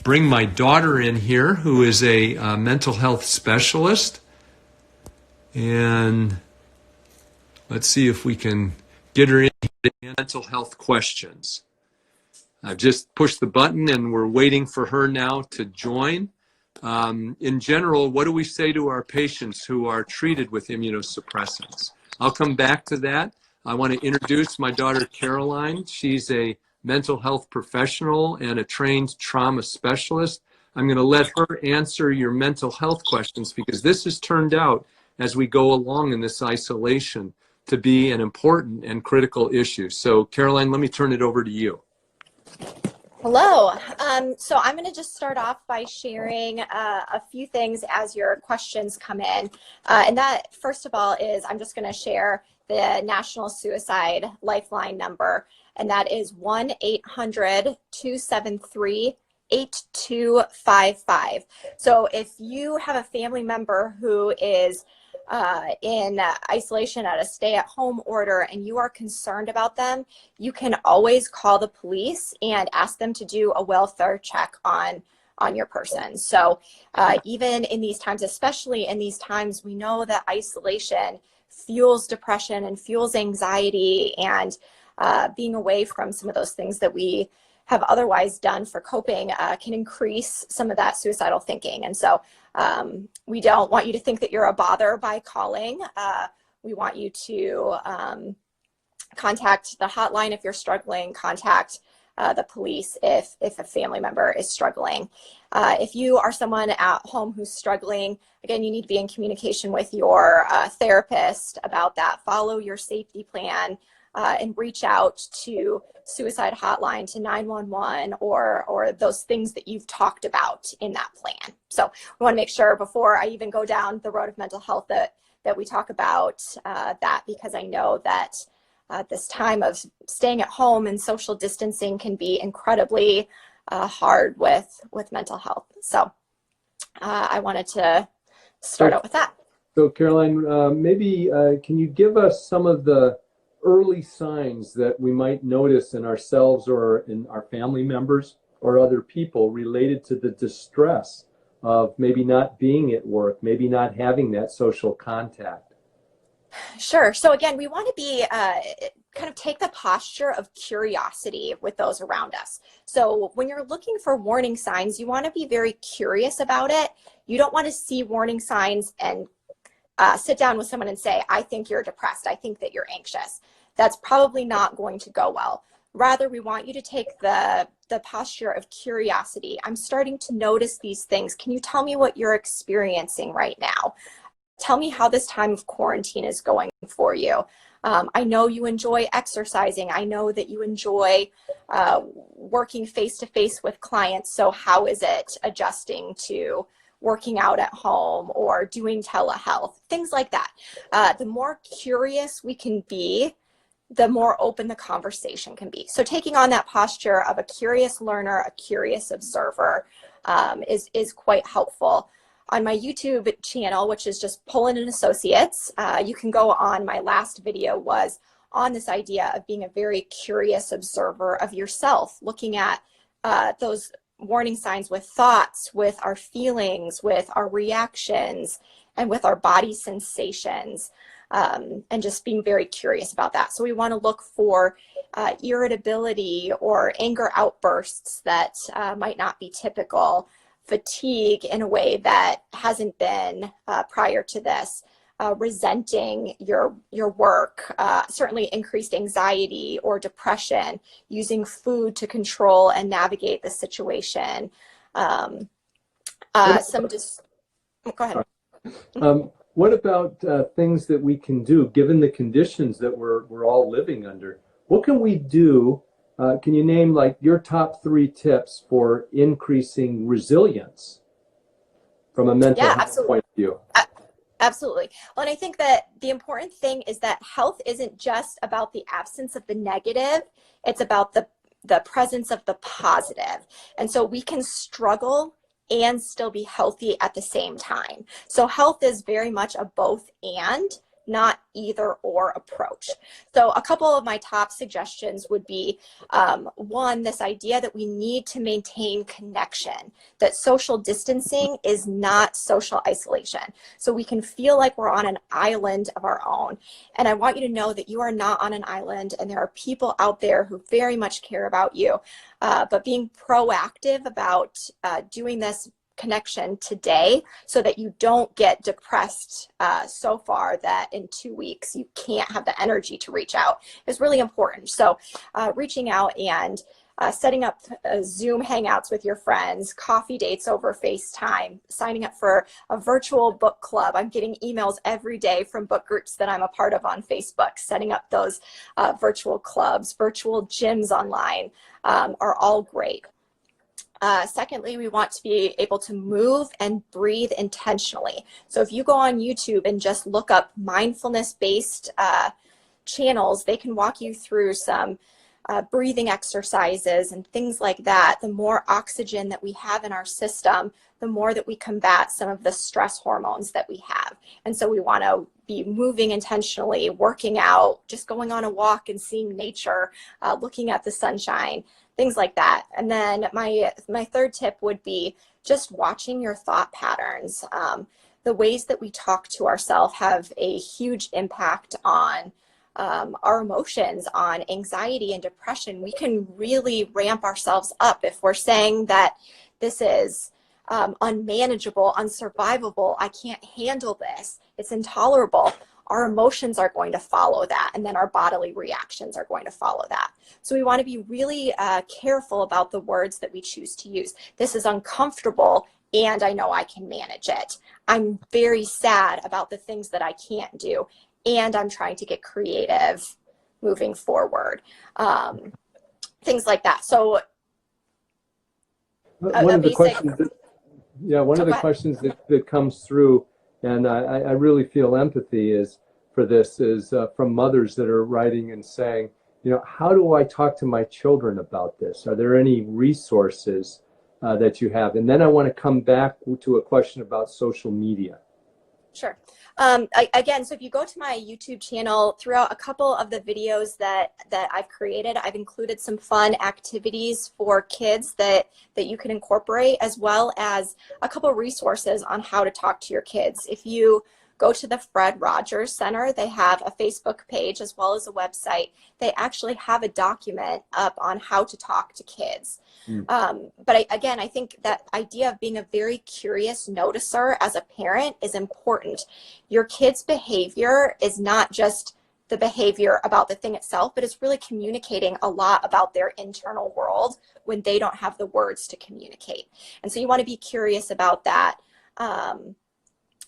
bring my daughter in here, who is a mental health specialist. And let's see if we can get her in to answer mental health questions. I've just pushed the button and we're waiting for her now to join. In general, what do we say to our patients who are treated with immunosuppressants? I'll come back to that. I want to introduce my daughter, Caroline. She's a mental health professional and a trained trauma specialist. I'm going to let her answer your mental health questions because this has turned out, as we go along in this isolation, to be an important and critical issue. So, Caroline, let me turn it over to you. Hello. So I'm going to just start off by sharing a few things as your questions come in. And that, first of all, is I'm just going to share the National Suicide Lifeline number, and that is 1-800-273-8255. So if you have a family member who is in isolation at a stay-at-home order and you are concerned about them, you can always call the police and ask them to do a welfare check on your person. So even in these times, especially in these times, we know that isolation fuels depression and fuels anxiety, and being away from some of those things that we have otherwise done for coping can increase some of that suicidal thinking. And so we don't want you to think that you're a bother by calling. We want you to contact the hotline if you're struggling, contact the police if a family member is struggling. If you are someone at home who's struggling, again, you need to be in communication with your therapist about that. Follow your safety plan. And reach out to suicide hotline, to 911, or those things that you've talked about in that plan. So we want to make sure before I even go down the road of mental health that we talk about that, because I know that this time of staying at home and social distancing can be incredibly hard with mental health. So I wanted to start out with that. So Caroline, maybe can you give us some of the early signs that we might notice in ourselves or in our family members or other people related to the distress of maybe not being at work, maybe not having that social contact? Sure. So again, we want to be kind of take the posture of curiosity with those around us. So when you're looking for warning signs, you want to be very curious about it. You don't want to see warning signs and sit down with someone and say, I think you're depressed. I think that you're anxious. That's probably not going to go well. Rather, we want you to take the posture of curiosity. I'm starting to notice these things. Can you tell me what you're experiencing right now? Tell me how this time of quarantine is going for you. I know you enjoy exercising. I know that you enjoy working face-to-face with clients. So how is it adjusting to working out at home or doing telehealth, things like that? The more curious we can be, the more open the conversation can be. So taking on that posture of a curious learner, a curious observer is quite helpful. On my YouTube channel, which is just Pullen and Associates, you can go on. My last video was on this idea of being a very curious observer of yourself, looking at those warning signs with thoughts, with our feelings, with our reactions, and with our body sensations, and just being very curious about that. So we want to look for irritability or anger outbursts that might not be typical, fatigue in a way that hasn't been prior to this, resenting your work, certainly increased anxiety or depression, using food to control and navigate the situation. Go ahead. What about things that we can do given the conditions that we're all living under? What can we do? Can you name like your top 3 tips for increasing resilience from a mental health point of view? Absolutely. Well, and I think that the important thing is that health isn't just about the absence of the negative, it's about the presence of the positive. And so we can struggle and still be healthy at the same time. So health is very much a both and, not either or approach. So a couple of my top suggestions would be, one, this idea that we need to maintain connection, that social distancing is not social isolation. So we can feel like we're on an island of our own. And I want you to know that you are not on an island, and there are people out there who very much care about you. But being proactive about doing this connection today so that you don't get depressed so far that in 2 weeks you can't have the energy to reach out is really important. So reaching out and setting up Zoom hangouts with your friends, coffee dates over FaceTime, signing up for a virtual book club. I'm getting emails every day from book groups that I'm a part of on Facebook, setting up those virtual clubs, virtual gyms online are all great. Secondly, we want to be able to move and breathe intentionally. So if you go on YouTube and just look up mindfulness-based channels, they can walk you through some breathing exercises and things like that. The more oxygen that we have in our system, the more that we combat some of the stress hormones that we have. And so we want to be moving intentionally, working out, just going on a walk and seeing nature, looking at the sunshine, things like that. And then my third tip would be just watching your thought patterns. The ways that we talk to ourselves have a huge impact on our emotions, on anxiety and depression. We can really ramp ourselves up if we're saying that this is unmanageable, unsurvivable, I can't handle this, it's intolerable. Our emotions are going to follow that, and then our bodily reactions are going to follow that. So we want to be really careful about the words that we choose to use. This is uncomfortable, and I know I can manage it. I'm very sad about the things that I can't do, and I'm trying to get creative moving forward. Things like that. So one of the questions that comes through, and I really feel empathy for this, is from mothers that are writing and saying, how do I talk to my children about this? Are there any resources that you have? And then I want to come back to a question about social media. Sure. Again, so if you go to my YouTube channel, throughout a couple of the videos that I've created, I've included some fun activities for kids that you can incorporate, as well as a couple resources on how to talk to your kids. If you go to the Fred Rogers Center, they have a Facebook page as well as a website. They actually have a document up on how to talk to kids. But again, I think that idea of being a very curious noticer as a parent is important. Your kid's behavior is not just the behavior about the thing itself, but it's really communicating a lot about their internal world when they don't have the words to communicate. And so you want to be curious about that.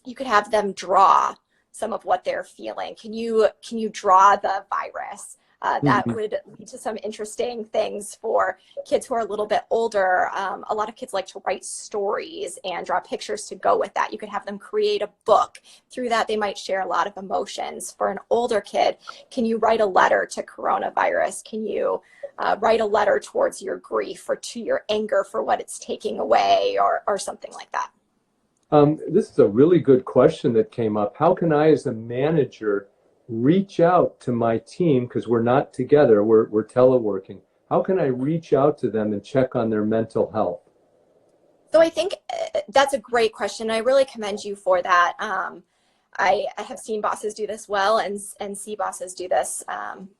You could have them draw some of what they're feeling. Can you draw the virus? That would lead to some interesting things for kids who are a little bit older. A lot of kids like to write stories and draw pictures to go with that. You could have them create a book. Through that, they might share a lot of emotions. For an older kid, can you write a letter to coronavirus? Can you write a letter towards your grief or to your anger for what it's taking away, or something like that? This is a really good question that came up. How can I, as a manager, reach out to my team, because we're not together, we're teleworking? How can I reach out to them and check on their mental health? So I think that's a great question. I really commend you for that. I have seen bosses do this well and see bosses do this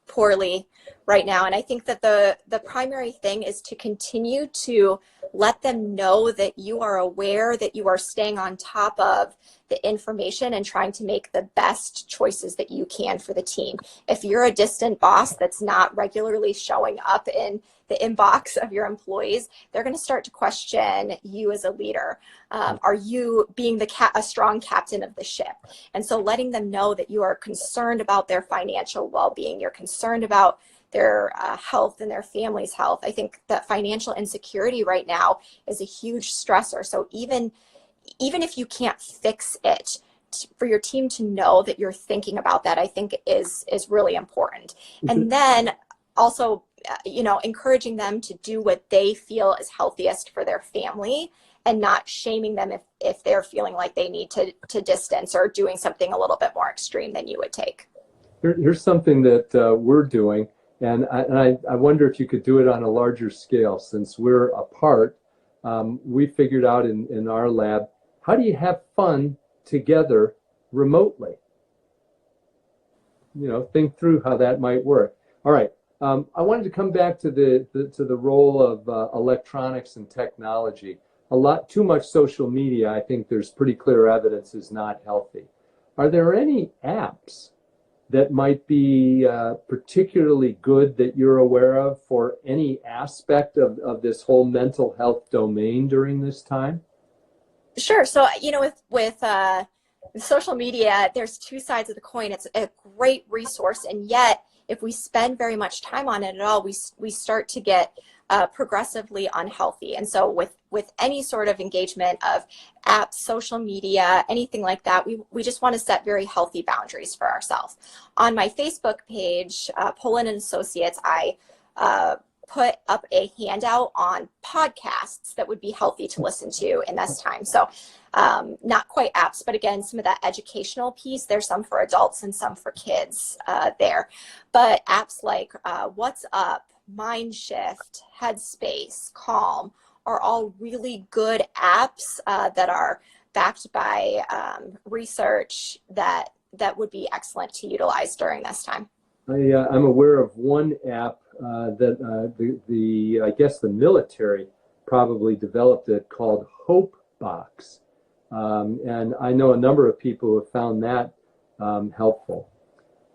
poorly right now. And I think that the primary thing is to continue to let them know that you are aware, that you are staying on top of the information and trying to make the best choices that you can for the team. If you're a distant boss that's not regularly showing up in the inbox of your employees, they're going to start to question you as a leader. Are you being a strong captain of the ship? And so letting them know that you are concerned about their financial well-being, you're concerned about their health and their family's health. I think that financial insecurity right now is a huge stressor. So even if you can't fix it, for your team to know that you're thinking about that, I think is really important. And then also encouraging them to do what they feel is healthiest for their family, and not shaming them if they're feeling like they need to distance or doing something a little bit more extreme than you would take. Here's something that we're doing, and I wonder if you could do it on a larger scale. Since we're apart, we figured out in our lab, how do you have fun together remotely? Think through how that might work. All right. I wanted to come back to the role of electronics and technology. Too much social media, I think there's pretty clear evidence, is not healthy. Are there any apps that might be particularly good that you're aware of for any aspect of this whole mental health domain during this time? Sure. So, with social media, there's two sides of the coin. It's a great resource, and yet if we spend very much time on it at all, we start to get progressively unhealthy. And so with any sort of engagement of apps, social media, anything like that, we just want to set very healthy boundaries for ourselves. On my Facebook page, Poland and Associates, I put up a handout on podcasts that would be healthy to listen to in this time. So not quite apps, but again, some of that educational piece, there's some for adults and some for kids there. But apps like What's Up, Mindshift, Headspace, Calm are all really good apps that are backed by research that would be excellent to utilize during this time. I'm aware of one app that I guess the military probably developed it, called Hope Box. And I know a number of people who have found that helpful.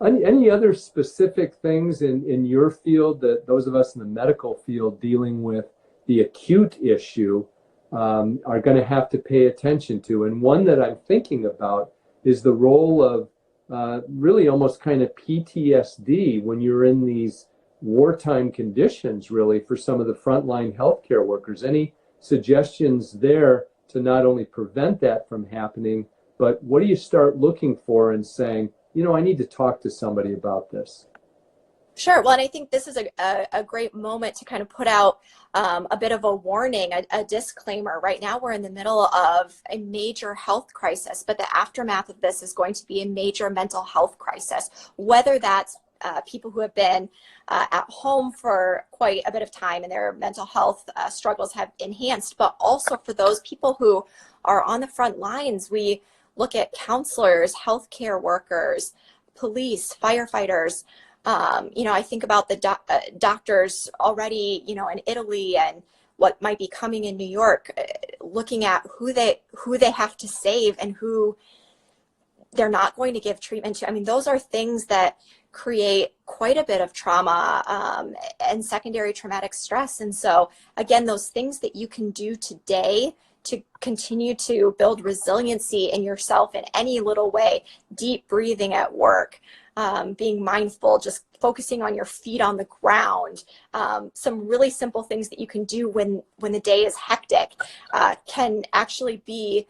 Any other specific things in your field that those of us in the medical field dealing with the acute issue are going to have to pay attention to? And one that I'm thinking about is the role of really almost kind of PTSD when you're in these wartime conditions, really, for some of the frontline healthcare workers. Any suggestions there to not only prevent that from happening, but what do you start looking for and saying, I need to talk to somebody about this? Sure. Well, and I think this is a great moment to kind of put out a bit of a warning, a disclaimer. Right now, we're in the middle of a major health crisis, but the aftermath of this is going to be a major mental health crisis, whether that's people who have been at home for quite a bit of time and their mental health struggles have enhanced, but also for those people who are on the front lines. We look at counselors, healthcare workers, police, firefighters. I think about the doctors already, in Italy and what might be coming in New York, looking at who they have to save and who they're not going to give treatment to. I mean, those are things that create quite a bit of trauma and secondary traumatic stress. And so, again, those things that you can do today to continue to build resiliency in yourself in any little way, deep breathing at work, being mindful, just focusing on your feet on the ground, some really simple things that you can do when the day is hectic can actually be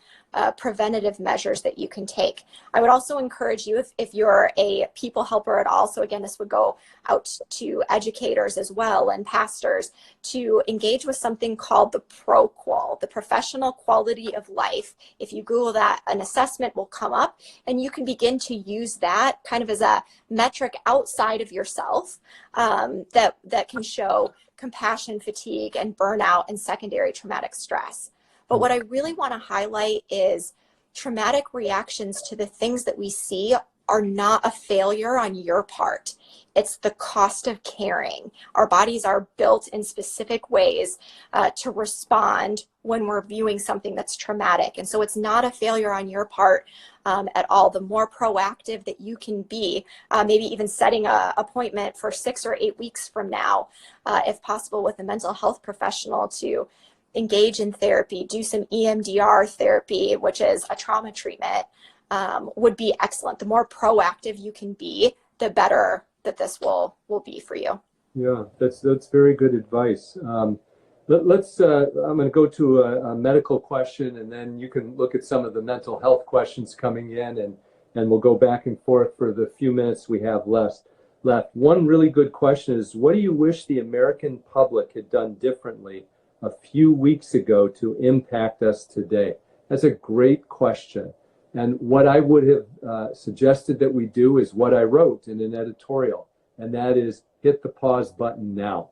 preventative measures that you can take. I would also encourage you, if you're a people helper at all, so again, this would go out to educators as well and pastors, to engage with something called the ProQual, the Professional Quality of Life. If you Google that, an assessment will come up, and you can begin to use that kind of as a metric outside of yourself that can show compassion fatigue and burnout and secondary traumatic stress. But what I really want to highlight is traumatic reactions to the things that we see are not a failure on your part. It's the cost of caring. Our bodies are built in specific ways to respond when we're viewing something that's traumatic. And so it's not a failure on your part at all. The more proactive that you can be, maybe even setting an appointment for 6 or 8 weeks from now, if possible, with a mental health professional to engage in therapy, do some EMDR therapy, which is a trauma treatment, would be excellent. The more proactive you can be, the better that this will be for you. Yeah, that's very good advice. Let's. I'm going to go to a medical question, and then you can look at some of the mental health questions coming in, and we'll go back and forth for the few minutes we have left. left. One really good question is, what do you wish the American public had done differently a few weeks ago to impact us today? That's a great question. And what I would have suggested that we do is what I wrote in an editorial, and that is hit the pause button now.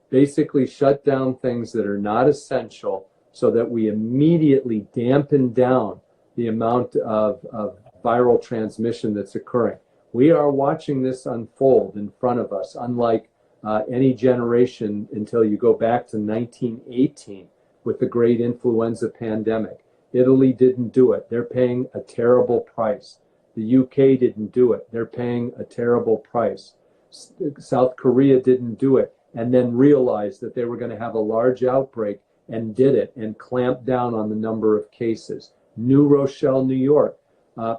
Basically shut down things that are not essential so that we immediately dampen down the amount of viral transmission that's occurring. We are watching this unfold in front of us, unlike any generation until you go back to 1918 with the great influenza pandemic. Italy didn't do it. They're paying a terrible price. The UK didn't do it. They're paying a terrible price. South Korea didn't do it and then realized that they were going to have a large outbreak and did it and clamped down on the number of cases. New Rochelle, New York,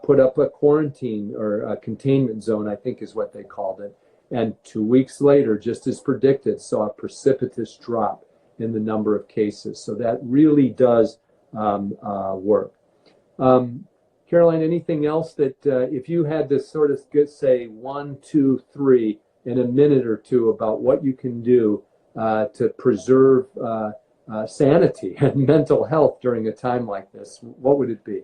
put up a quarantine or a containment zone, I think is what they called it. And 2 weeks later, just as predicted, saw a precipitous drop in the number of cases. So that really does work. Caroline, anything else that if you had to sort of say 1, 2, 3 in a minute or two about what you can do to preserve sanity and mental health during a time like this, what would it be?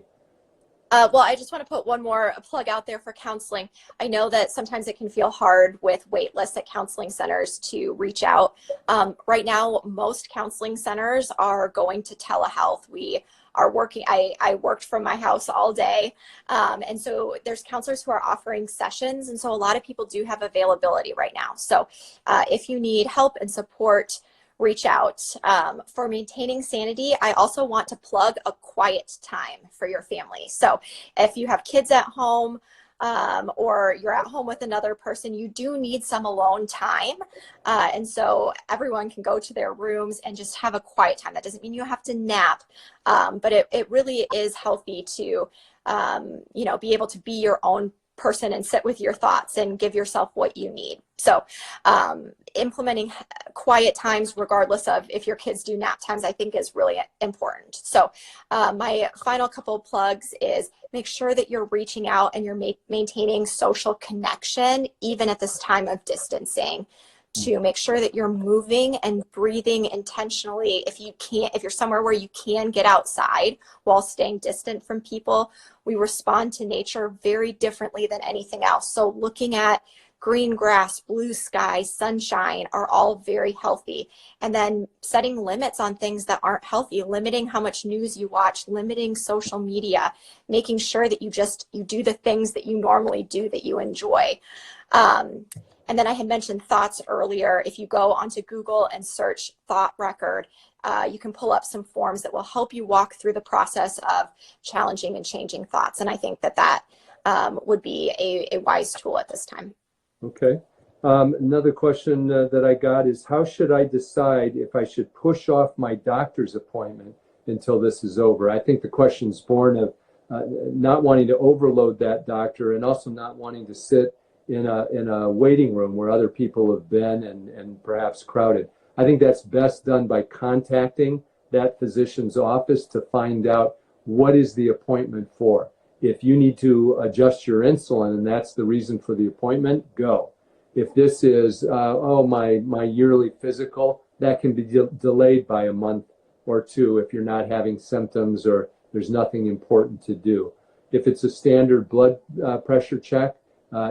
Well, I just want to put one more plug out there for counseling. I know that sometimes it can feel hard with wait lists at counseling centers to reach out. Right now, most counseling centers are going to telehealth. We are working, I worked from my house all day. And so there's counselors who are offering sessions. And so a lot of people do have availability right now. So if you need help and support, reach out. For maintaining sanity, I also want to plug a quiet time for your family. So if you have kids at home or you're at home with another person, you do need some alone time. And so everyone can go to their rooms and just have a quiet time. That doesn't mean you have to nap, but it really is healthy to, be able to be your own person and sit with your thoughts and give yourself what you need. So implementing quiet times, regardless of if your kids do nap times, I think is really important. So my final couple of plugs is make sure that you're reaching out and you're maintaining social connection, even at this time of distancing, to make sure that you're moving and breathing intentionally. If you're somewhere where you can get outside while staying distant from people, we respond to nature very differently than anything else. So looking at green grass, blue sky, sunshine are all very healthy. And then setting limits on things that aren't healthy, limiting how much news you watch, limiting social media, making sure that you do the things that you normally do that you enjoy. And then I had mentioned thoughts earlier. If you go onto Google and search thought record, you can pull up some forms that will help you walk through the process of challenging and changing thoughts. And I think that would be a wise tool at this time. Okay. Another question that I got is, how should I decide if I should push off my doctor's appointment until this is over? I think the question's born of not wanting to overload that doctor and also not wanting to sit in a waiting room where other people have been and perhaps crowded. I think that's best done by contacting that physician's office to find out what is the appointment for. If you need to adjust your insulin and that's the reason for the appointment, go. If this is, my yearly physical, that can be delayed by a month or two if you're not having symptoms or there's nothing important to do. If it's a standard blood pressure check,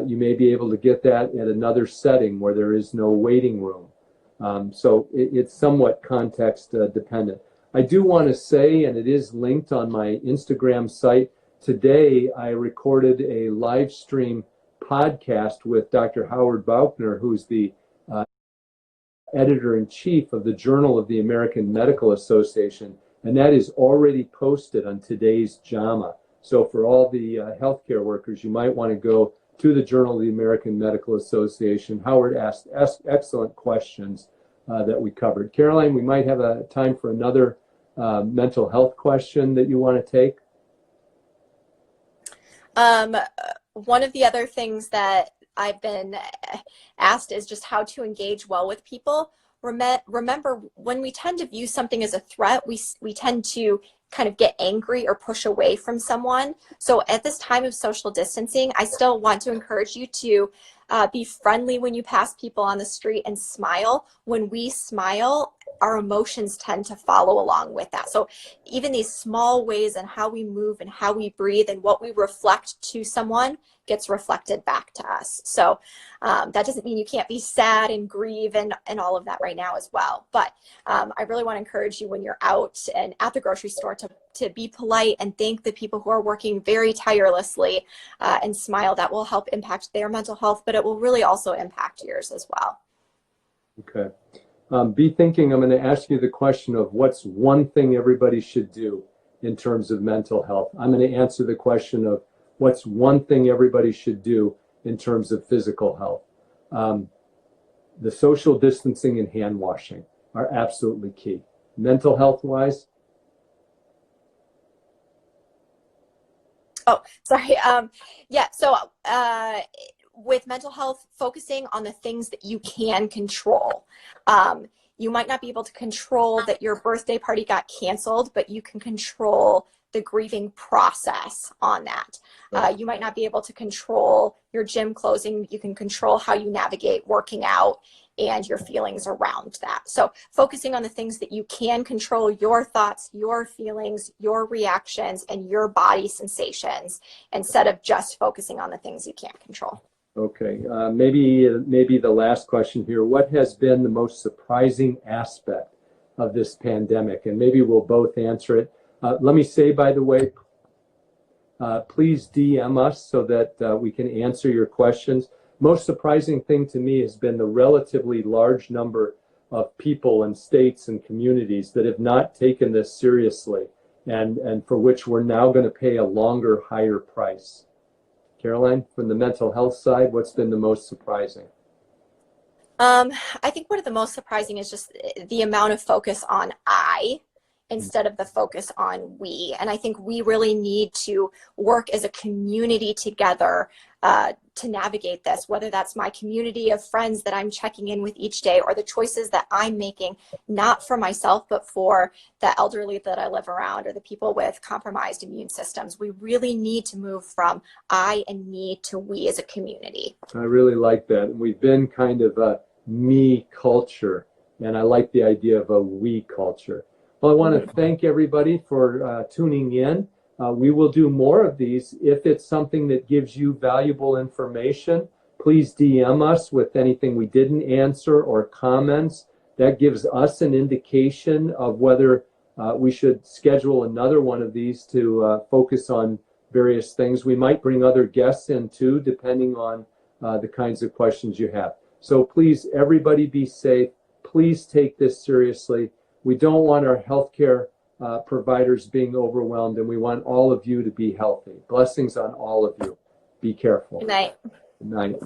you may be able to get that at another setting where there is no waiting room. So it's somewhat context dependent. I do want to say, and it is linked on my Instagram site, today I recorded a live stream podcast with Dr. Howard Baukner, who's the editor-in-chief of the Journal of the American Medical Association, and that is already posted on today's JAMA. So for all the healthcare workers, you might want to go to the Journal of the American Medical Association. Howard asked excellent questions that we covered. Caroline, we might have a time for another mental health question that you want to take. One of the other things that I've been asked is just how to engage well with people. Remember, when we tend to view something as a threat, we tend to kind of get angry or push away from someone. So at this time of social distancing, I still want to encourage you to Be friendly when you pass people on the street, and smile. When we smile, our emotions tend to follow along with that. So even these small ways in how we move and how we breathe and what we reflect to someone gets reflected back to us. So that doesn't mean you can't be sad and grieve and all of that right now as well. But I really want to encourage you when you're out and at the grocery store to be polite and thank the people who are working very tirelessly and smile. That will help impact their mental health, but it will really also impact yours as well. Okay. Be thinking, I'm going to ask you the question of what's one thing everybody should do in terms of mental health. I'm going to answer the question of what's one thing everybody should do in terms of physical health. The social distancing and hand washing are absolutely key. Mental health wise. Oh, sorry. Yeah. So with mental health, focusing on the things that you can control. You might not be able to control that your birthday party got canceled, but you can control the grieving process on that. You might not be able to control your gym closing. You can control how you navigate working out and your feelings around that. So focusing on the things that you can control, your thoughts, your feelings, your reactions, and your body sensations, instead of just focusing on the things you can't control. Okay, maybe the last question here. What has been the most surprising aspect of this pandemic? And maybe we'll both answer it. Let me say, by the way, please DM us so that we can answer your questions. Most surprising thing to me has been the relatively large number of people and states and communities that have not taken this seriously and for which we're now going to pay a longer, higher price. Caroline, from the mental health side, what's been the most surprising? I think one of the most surprising is just the amount of focus on I instead of the focus on we. And I think we really need to work as a community together to navigate this, whether that's my community of friends that I'm checking in with each day, or the choices that I'm making, not for myself, but for the elderly that I live around, or the people with compromised immune systems. We really need to move from I and me to we as a community. I really like that. We've been kind of a me culture, and I like the idea of a we culture. Well, I want to thank everybody for tuning in. We will do more of these. If it's something that gives you valuable information, please DM us with anything we didn't answer or comments. That gives us an indication of whether we should schedule another one of these to focus on various things. We might bring other guests in too, depending on the kinds of questions you have. So please, everybody be safe. Please take this seriously. We don't want our healthcare providers being overwhelmed, and we want all of you to be healthy. Blessings on all of you. Be careful. Good night. Good night.